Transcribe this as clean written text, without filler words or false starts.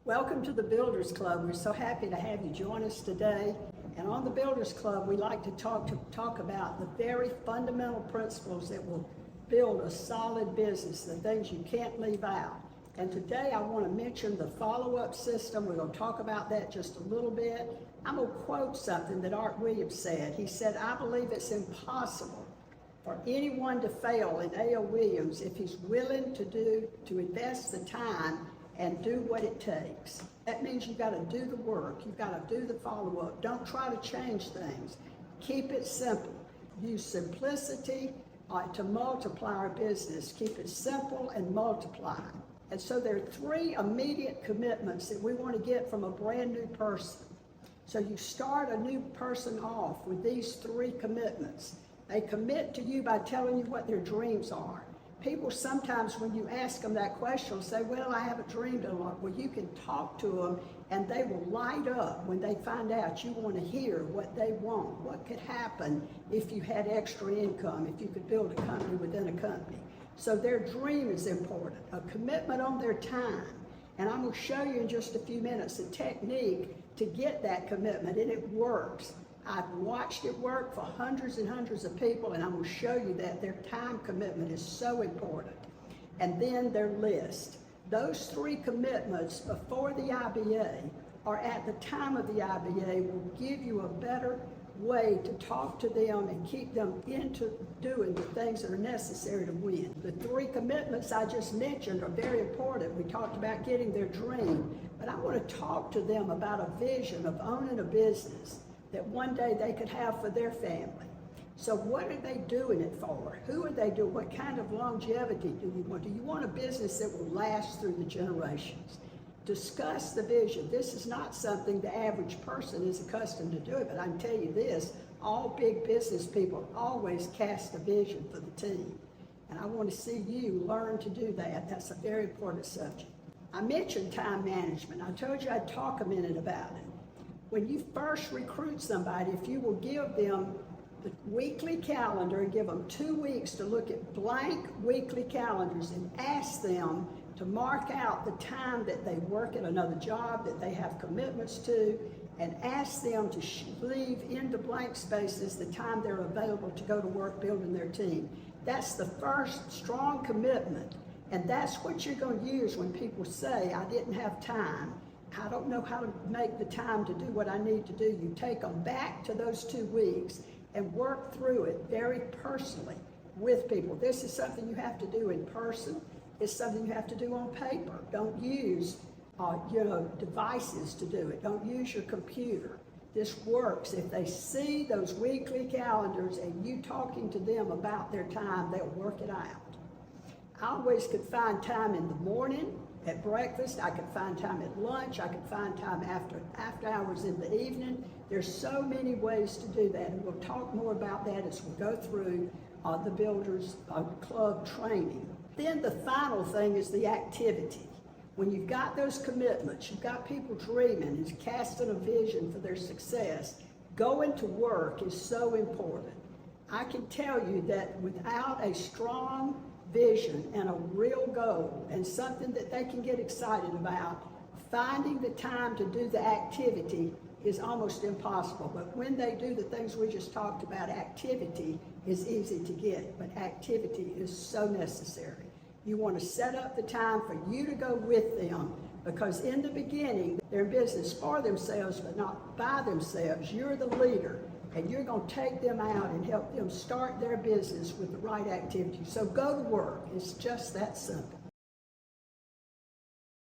Welcome to the Builders Club. We're so happy to have you join us today. And on the Builders Club, we like to talk about the very fundamental principles that will build a solid business, the things you can't leave out. And today I want to mention the follow-up system. We're going to talk about that just a little bit. I'm going to quote something that Art Williams said. He said, "I believe it's impossible for anyone to fail in A.L. Williams if he's willing to invest the time and do what it takes." That means you've got to do the work. You've got to do the follow-up. Don't try to change things. Keep it simple. Use simplicity to multiply our business. Keep it simple and multiply. And so there are three immediate commitments that we want to get from a brand new person. So you start a new person off with these three commitments. They commit to you by telling you what their dreams are. People sometimes, when you ask them that question, will say, "Well, I haven't dreamed a lot." Well, you can talk to them and they will light up when they find out you want to hear what they want. What could happen if you had extra income, if you could build a company within a company. So their dream is important, a commitment on their time. And I'm going to show you in just a few minutes a technique to get that commitment, and it works. I've watched it work for hundreds and hundreds of people, and I'm going to show you that their time commitment is so important. And then their list. Those three commitments before the IBA or at the time of the IBA will give you a better way to talk to them and keep them into doing the things that are necessary to win. The three commitments I just mentioned are very important. We talked about getting their dream, but I want to talk to them about a vision of owning a business that one day they could have for their family. So what are they doing it for? Who are they doing? What kind of longevity do you want? Do you want a business that will last through the generations? Discuss the vision. This is not something the average person is accustomed to doing, but I can tell you this, all big business people always cast a vision for the team. And I want to see you learn to do that. That's a very important subject. I mentioned time management. I told you I'd talk a minute about it. When you first recruit somebody, if you will give them the weekly calendar and give them 2 weeks to look at blank weekly calendars and ask them to mark out the time that they work at another job, that they have commitments to, and ask them to leave into blank spaces the time they're available to go to work building their team. That's the first strong commitment, and that's what you're going to use when people say, "I didn't have time. I don't know how to make the time to do what I need to do." You take them back to those 2 weeks and work through it very personally with people. This is something you have to do in person. It's something you have to do on paper. Don't use devices to do it. Don't use your computer. This works. If they see those weekly calendars and you talking to them about their time, they'll work it out. I always could find time in the morning, at breakfast. I could find time at lunch. I could find time after hours in the evening. There's so many ways to do that, and we'll talk more about that as we go through the Builders Club training. Then the final thing is the activity. When you've got those commitments, you've got people dreaming and casting a vision for their success, going to work is so important. I can tell you that without a strong vision and a real goal and something that they can get excited about, finding the time to do the activity is almost impossible. But when they do the things we just talked about, activity is easy to get, but activity is so necessary. You want to set up the time for you to go with them, because in the beginning, they're in business for themselves, but not by themselves. You're the leader, and you're going to take them out and help them start their business with the right activity. So go to work. It's just that simple.